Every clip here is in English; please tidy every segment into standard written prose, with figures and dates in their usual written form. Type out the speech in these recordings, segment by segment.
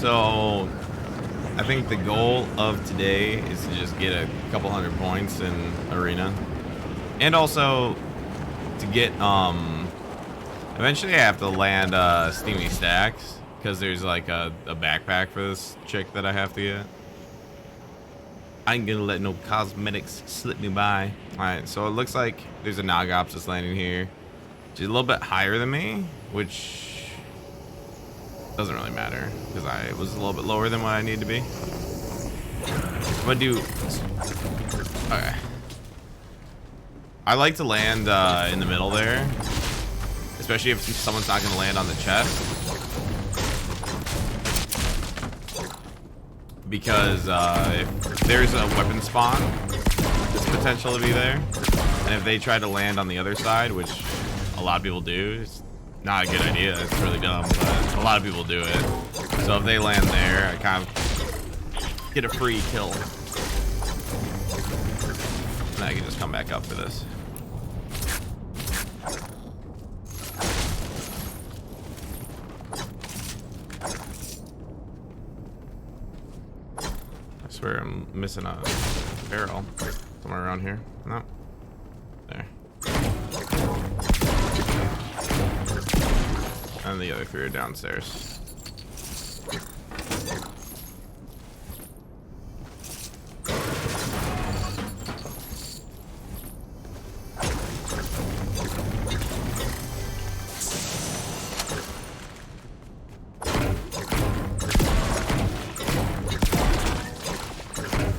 So I think the goal of today is to just get a couple hundred points in arena, and also to get eventually I have to land steamy stacks because there's like a backpack for this chick that I have to get. I ain't gonna let no cosmetics slip me by. Alright, so it looks like there's a Nogops that's landing here. She's a little bit higher than me, which doesn't really matter because I was a little bit lower than what I need to be. I'm gonna do. Okay. I like to land in the middle there, especially if someone's not gonna land on the chest, because if there's a weapon spawn, there's potential to be there, and if they try to land on the other side, which a lot of people do, it's not a good idea. It's really dumb, but a lot of people do it. So if they land there, I kind of get a free kill. And I can just come back up for this. I swear I'm missing a barrel somewhere around here. No. There. And the other three are downstairs.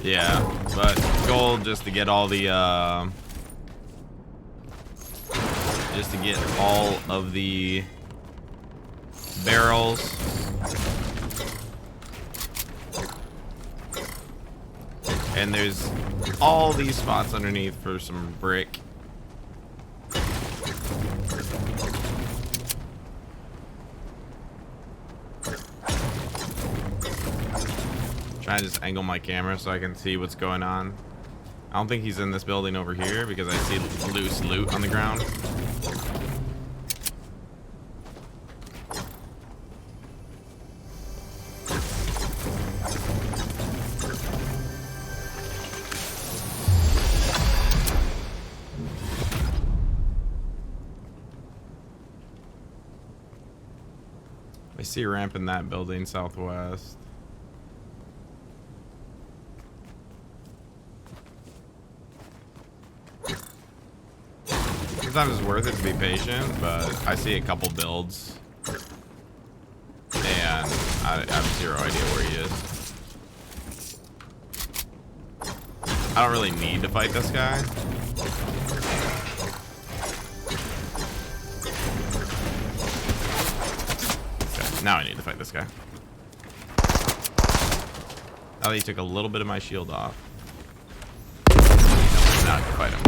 Yeah, but goal just to get all the of the barrels. And there's all these spots underneath for some brick. Trying to just angle my camera so I can see what's going on. I don't think he's in this building over here because I see loose loot on the ground. I see a ramp in that building southwest. Sometimes it's worth it to be patient, but I see a couple builds and I have zero idea where he is. I don't really need to fight this guy. Okay, now I need to fight this guy. Now that he took a little bit of my shield off. Now I can fight him.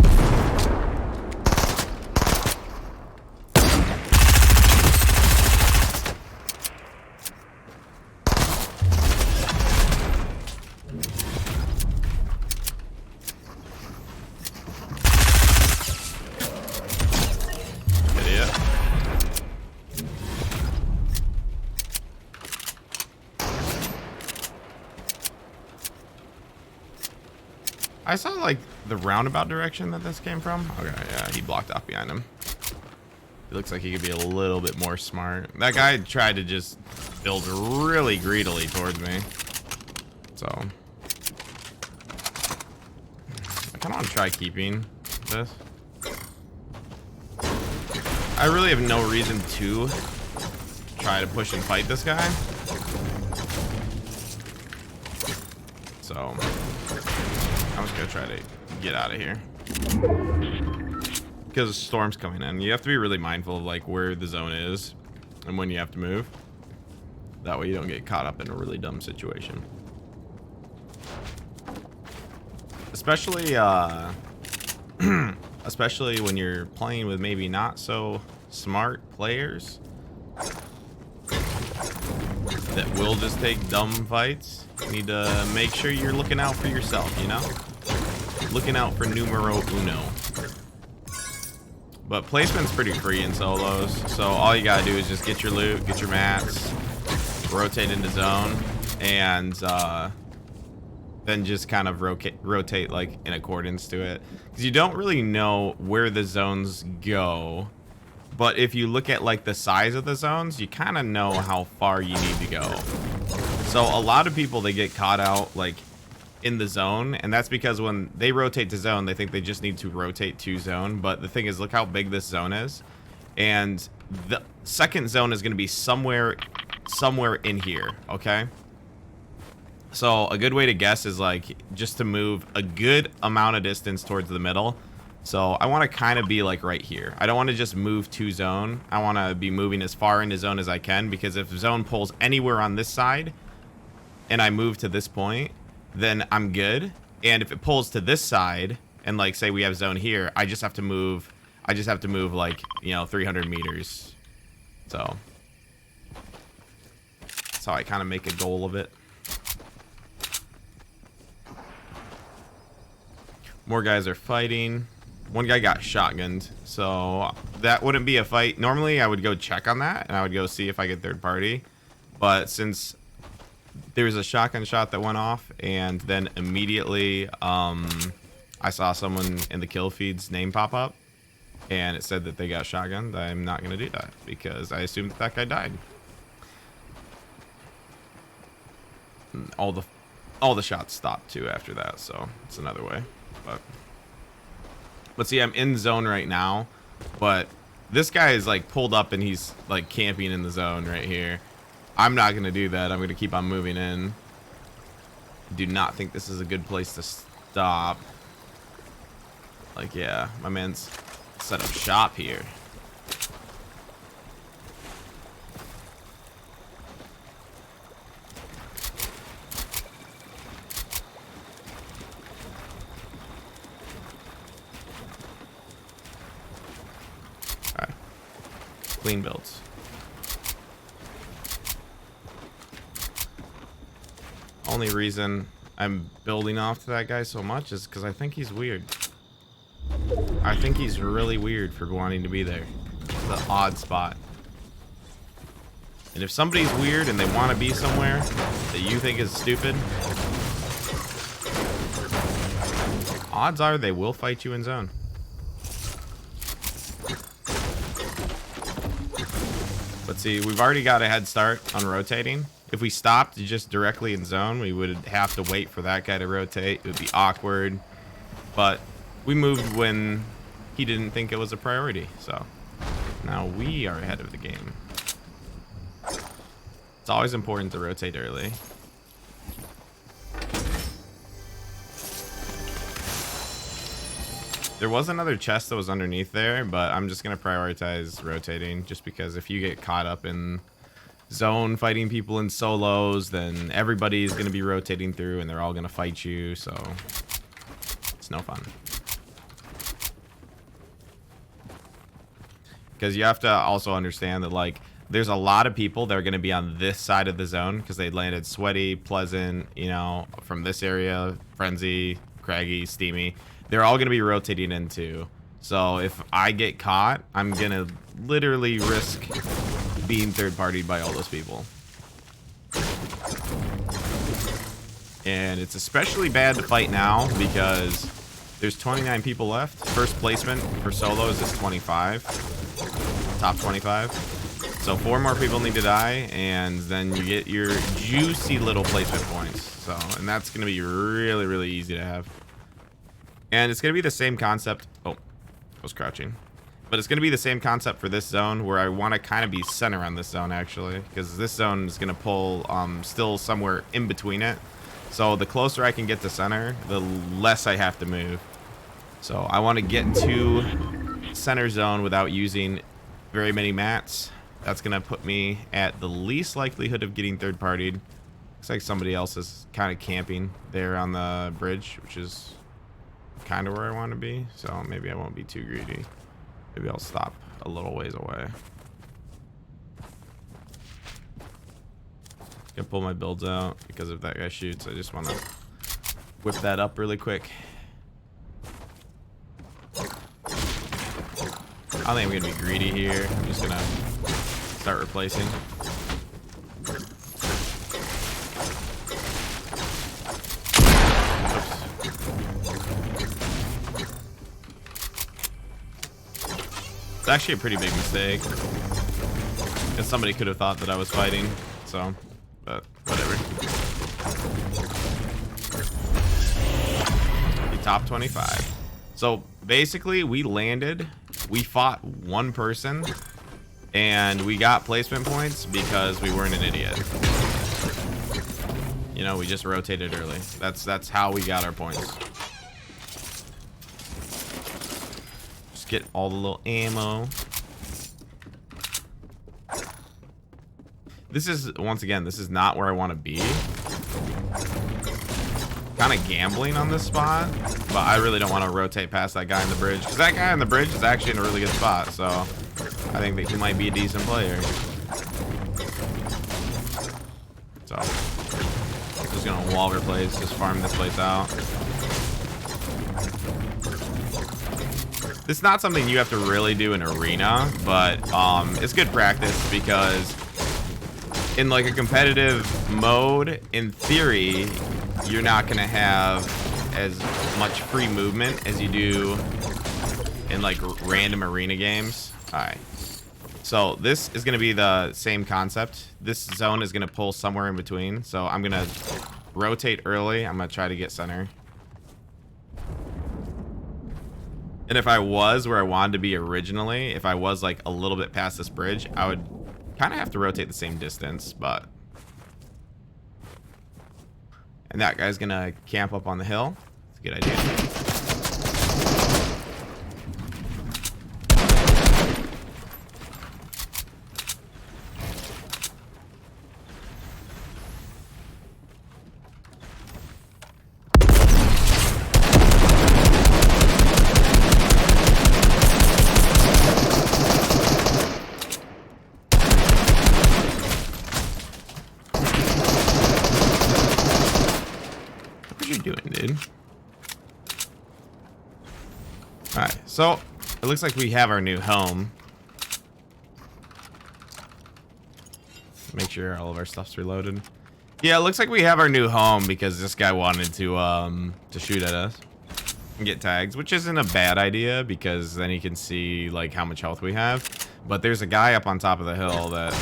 I saw like the roundabout direction that this came from. Okay, yeah, he blocked off behind him. It looks like he could be a little bit more smart. That guy tried to just build really greedily towards me. So I kind of want to try keeping this. I really have no reason to try to push and fight this guy. So I'm just gonna try to get out of here because the storm's coming in. You have to be really mindful of like where the zone is and when you have to move. That way you don't get caught up in a really dumb situation. Especially especially when you're playing with maybe not so smart players that will just take dumb fights. You need to make sure you're looking out for yourself, you know? Looking out for numero uno. But placement's pretty free in solos, so all you gotta do is just get your loot, get your mats, rotate into zone, and then just kind of rotate like in accordance to it, because you don't really know where the zones go, but if you look at like the size of the zones, you kind of know how far you need to go. So a lot of people, they get caught out like in the zone, and that's because when they rotate to zone, they think they just need to rotate to zone. But the thing is, look how big this zone is, and the second zone is going to be somewhere in here. Okay, so a good way to guess is like just to move a good amount of distance towards the middle. So I want to kind of be like right here. I don't want to just move to zone. I want to be moving as far into zone as I can, because if zone pulls anywhere on this side and I move to this point, then I'm good. And if it pulls to this side, and like say we have zone here, I just have to move like, you know, 300 meters. So that's how I kind of make a goal of it. More guys are fighting. One guy got shotgunned, so that wouldn't be a fight. Normally I would go check on that and I would go see if I get third party, but since there was a shotgun shot that went off, and then immediately I saw someone in the kill feed's name pop up and it said that they got shotgunned, I'm not going to do that because I assumed that guy died. All the shots stopped too after that, so it's another way. But see, I'm in zone right now, but this guy is like pulled up and he's like camping in the zone right here. I'm not going to do that. I'm going to keep on moving in. Do not think this is a good place to stop. Like, yeah, my man's set up shop here. All right. Clean builds. Only reason I'm building off to that guy so much is because I think he's weird. I think he's really weird for wanting to be there. It's the odd spot. And if somebody's weird and they want to be somewhere that you think is stupid, odds are they will fight you in zone. But see, we've already got a head start on rotating. If we stopped just directly in zone, we would have to wait for that guy to rotate. It would be awkward. But we moved when he didn't think it was a priority. So now we are ahead of the game. It's always important to rotate early. There was another chest that was underneath there, but I'm just going to prioritize rotating, just because if you get caught up in zone fighting people in solos, then everybody's going to be rotating through and they're all going to fight you, so it's no fun. Because you have to also understand that, like, there's a lot of people that are going to be on this side of the zone because they landed Sweaty, Pleasant, you know, from this area, Frenzy, Craggy, Steamy. They're all going to be rotating into. So if I get caught, I'm going to literally risk being third partied by all those people. And it's especially bad to fight now because there's 29 people left. First placement for solos is 25. Top 25. So 4 more people need to die, and then you get your juicy little placement points. So, and that's going to be really, really easy to have. And it's going to be the same concept. Oh, I was crouching. But it's going to be the same concept for this zone, where I want to kind of be center on this zone, actually, because this zone is going to pull still somewhere in between it. So the closer I can get to center, the less I have to move. So I want to get to center zone without using very many mats. That's going to put me at the least likelihood of getting third partied. Looks like somebody else is kind of camping there on the bridge, which is kind of where I want to be. So maybe I won't be too greedy. Maybe I'll stop a little ways away. Gonna pull my builds out because if that guy shoots, I just want to whip that up really quick. I think I'm gonna be greedy here. I'm just gonna start replacing. actually a pretty big mistake. Because somebody could have thought that I was fighting. So, but whatever. The top 25. So basically we landed, we fought one person, and we got placement points because we weren't an idiot. You know, we just rotated early. That's how we got our points. Just get all the little ammo. This is, once again, this is not where I want to be. Kind of gambling on this spot, but I really don't want to rotate past that guy in the bridge, because that guy in the bridge is actually in a really good spot, so I think that he might be a decent player. So just gonna wall replace, just farm this place out. It's not something you have to really do in arena, but it's good practice, because in like a competitive mode, in theory, you're not gonna have as much free movement as you do in like random arena games. All right, so this is gonna be the same concept. This zone is gonna pull somewhere in between, so I'm gonna rotate early. I'm gonna try to get center, and if I was where I wanted to be originally, if I was like a little bit past this bridge, I would kind of have to rotate the same distance, but and that guy's gonna camp up on the hill. It's a good idea. Alright, so it looks like we have our new home. Make sure all of our stuff's reloaded. Yeah, it looks like we have our new home because this guy wanted to shoot at us and get tags, which isn't a bad idea because then he can see like how much health we have. But there's a guy up on top of the hill that,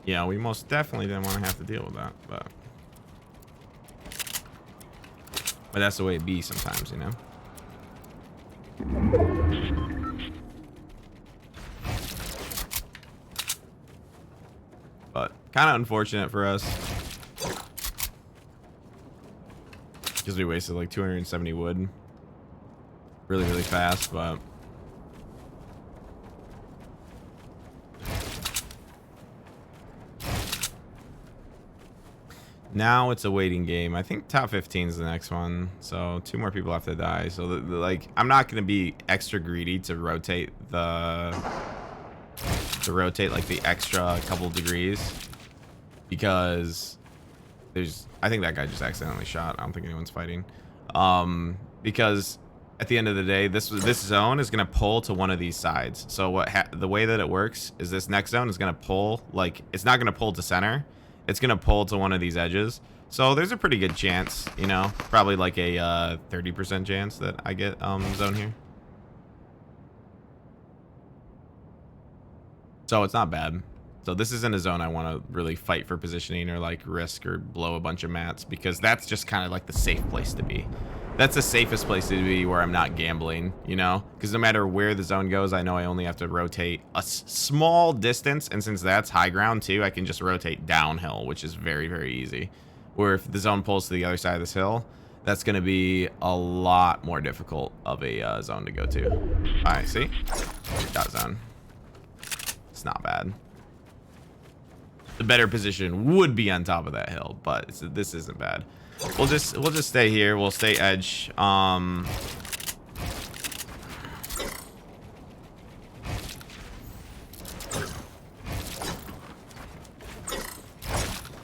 you know, we most definitely didn't want to have to deal with that. But that's the way it be sometimes, you know. But kind of unfortunate for us because we wasted like 270 wood really fast. But now it's a waiting game. I think top 15 is the next one, so 2 more people have to die. So like I'm not going to be extra greedy to rotate like the extra couple degrees, because I think that guy just accidentally shot. I don't think anyone's fighting, because at the end of the day, this zone is going to pull to one of these sides. So the way that it works is this next zone is going to pull, like, it's not going to pull to center. It's going to pull to one of these edges. So there's a pretty good chance, you know, probably like a 30% chance that I get zone here. So it's not bad. So this isn't a zone I want to really fight for positioning or like risk or blow a bunch of mats, because that's just kind of like the safe place to be. That's the safest place to be where I'm not gambling, you know, because no matter where the zone goes, I know I only have to rotate a small distance. And since that's high ground too, I can just rotate downhill, which is very easy. Where if the zone pulls to the other side of this hill, that's going to be a lot more difficult of a zone to go to. All right, see? Got zone. It's not bad. The better position would be on top of that hill, but this isn't bad. We'll just stay here. We'll stay edge. I'm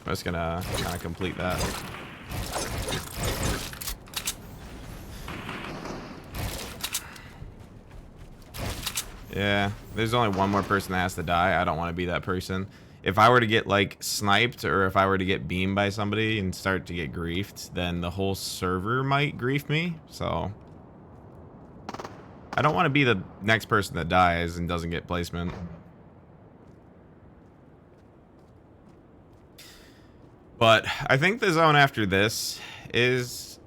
just gonna kind of complete that. Yeah, there's only one more person that has to die. I don't want to be that person. If I were to get like sniped, or if I were to get beamed by somebody and start to get griefed, then the whole server might grief me. So I I don't want to be the next person that dies and doesn't get placement. But I think the zone after this is...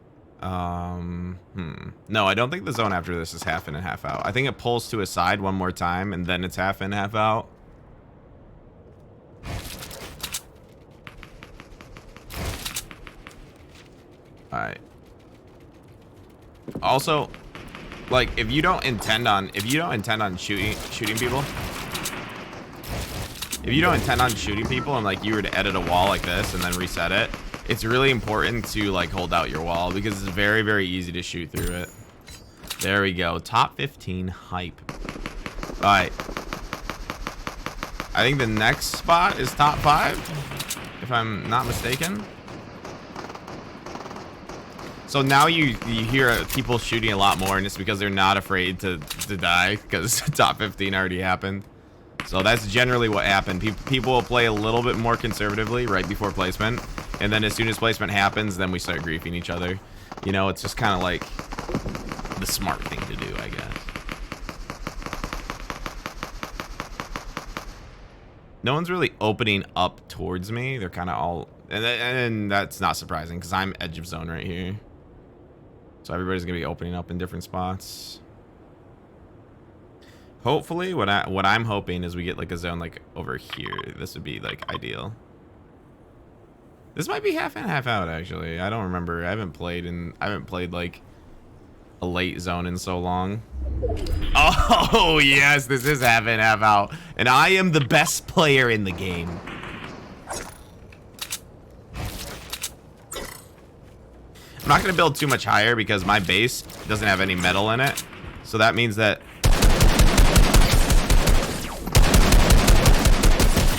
No, I don't think the zone after this is half in and half out. I think it pulls to a side one more time, and then it's half in, half out. Alright. Also, like, if you don't intend on shooting people, if you don't intend on shooting people and like you were to edit a wall like this and then reset it, it's really important to like hold out your wall because it's very, very easy to shoot through it. There we go. Top 15 hype. All right. I think the next spot is top 5, if I'm not mistaken. So now you hear people shooting a lot more, and it's because they're not afraid to die because top 15 already happened. So that's generally what happened. People will play a little bit more conservatively right before placement, and then as soon as placement happens, then we start griefing each other. You know, it's just kind of like the smart thing to do, I guess. No one's really opening up towards me. They're kind of all, and that's not surprising because I'm edge of zone right here. So everybody's gonna be opening up in different spots. Hopefully, what I'm hoping is we get like a zone like over here. This would be like ideal. This might be half in, half out actually. I don't remember. I haven't played like a late zone in so long. Oh yes, this is half in, half out, and I am the best player in the game. I'm not gonna build too much higher because my base doesn't have any metal in it, so that means that.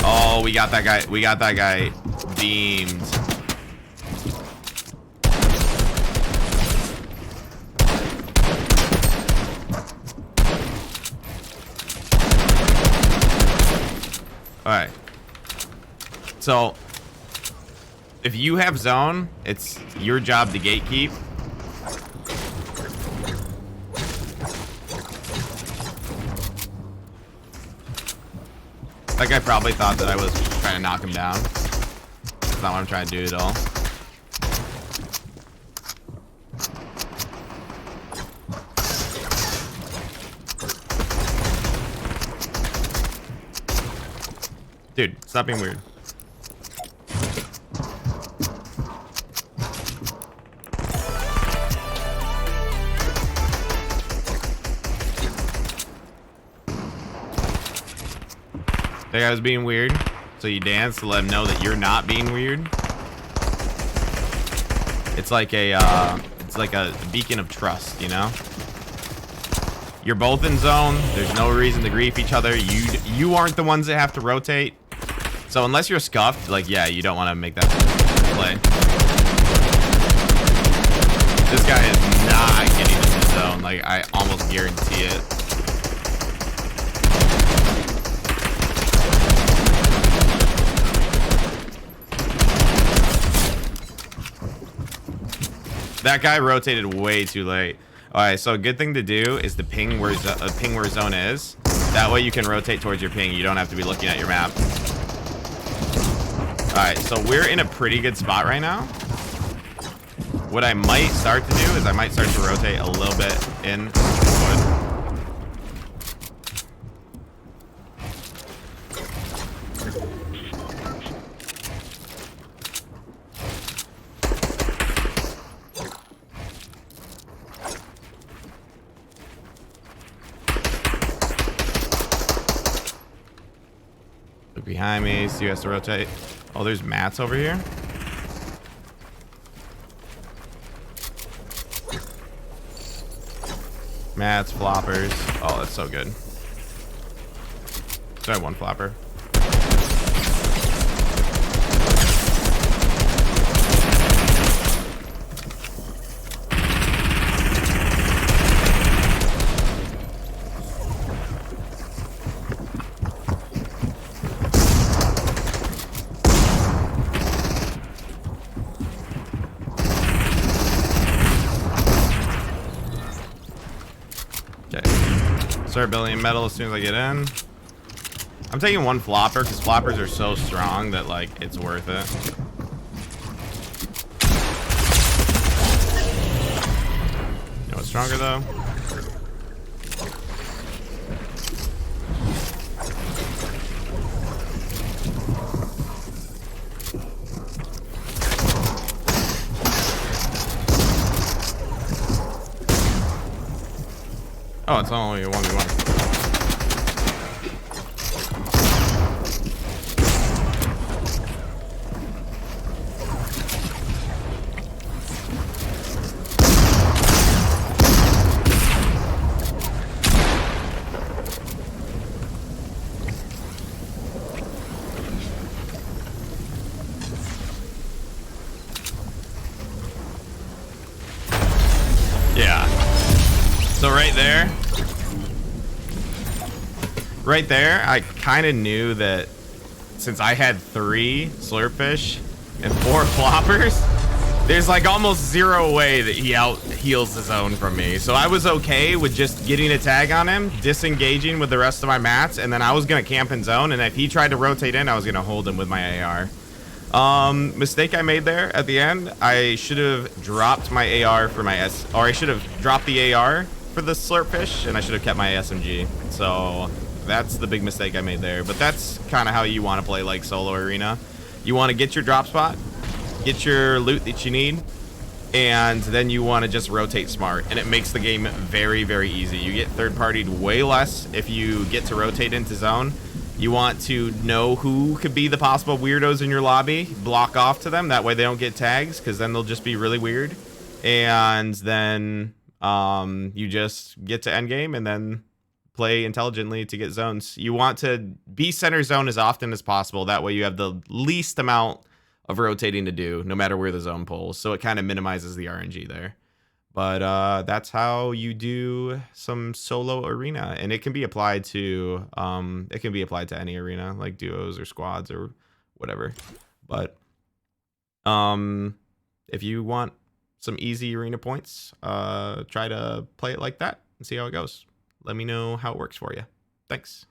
Oh, we got that guy. We got that guy beamed. All right. So, if you have zone, it's your job to gatekeep. That guy probably thought that I was trying to knock him down. That's not what I'm trying to do at all. Dude, stop being weird. That guy was being weird, so you dance to let him know that you're not being weird. It's like a beacon of trust, you know? You're both in zone. There's no reason to grief each other. You aren't the ones that have to rotate. So unless you're scuffed, like, yeah, you don't want to make that play. This guy is not getting into zone. Like, I almost guarantee it. That guy rotated way too late. All right, so a good thing to do is to ping where zone is. That way you can rotate towards your ping. You don't have to be looking at your map. All right, so we're in a pretty good spot right now. What I might start to do is I might start to rotate a little bit in wood. Look behind me, see who has to rotate. Oh, there's mats over here. Mats, floppers. Oh, that's so good. So I have one flopper. Okay. Start building metal as soon as I get in. I'm taking one flopper because floppers are so strong that like it's worth it. You know what's stronger though? Oh, it's only a 1v1. Yeah. So right there, I kind of knew that since I had 3 slurpfish and 4 floppers, there's like almost zero way that he out heals his own from me. So I was okay with just getting a tag on him, disengaging with the rest of my mats, and then I was gonna camp in zone, and if he tried to rotate in, I was gonna hold him with my AR. Mistake I made there at the end, I should have dropped my AR for my I should have dropped the AR for the slurpfish, and I should have kept my SMG. So that's the big mistake I made there. But that's kind of how you want to play like solo arena. You want to get your drop spot, get your loot that you need, and then you want to just rotate smart, and it makes the game very, very easy. You get third-partied way less if you get to rotate into zone. You want to know who could be the possible weirdos in your lobby, block off to them, that way they don't get tags, because then they'll just be really weird. And then you just get to endgame and then play intelligently to get zones. You want to be center zone as often as possible, that way you have the least amount of rotating to do, no matter where the zone pulls, so it kind of minimizes the RNG there. But that's how you do some solo arena, and it can be applied to any arena, like duos or squads or whatever. But if you want some easy arena points, try to play it like that and see how it goes. Let me know how it works for you. Thanks.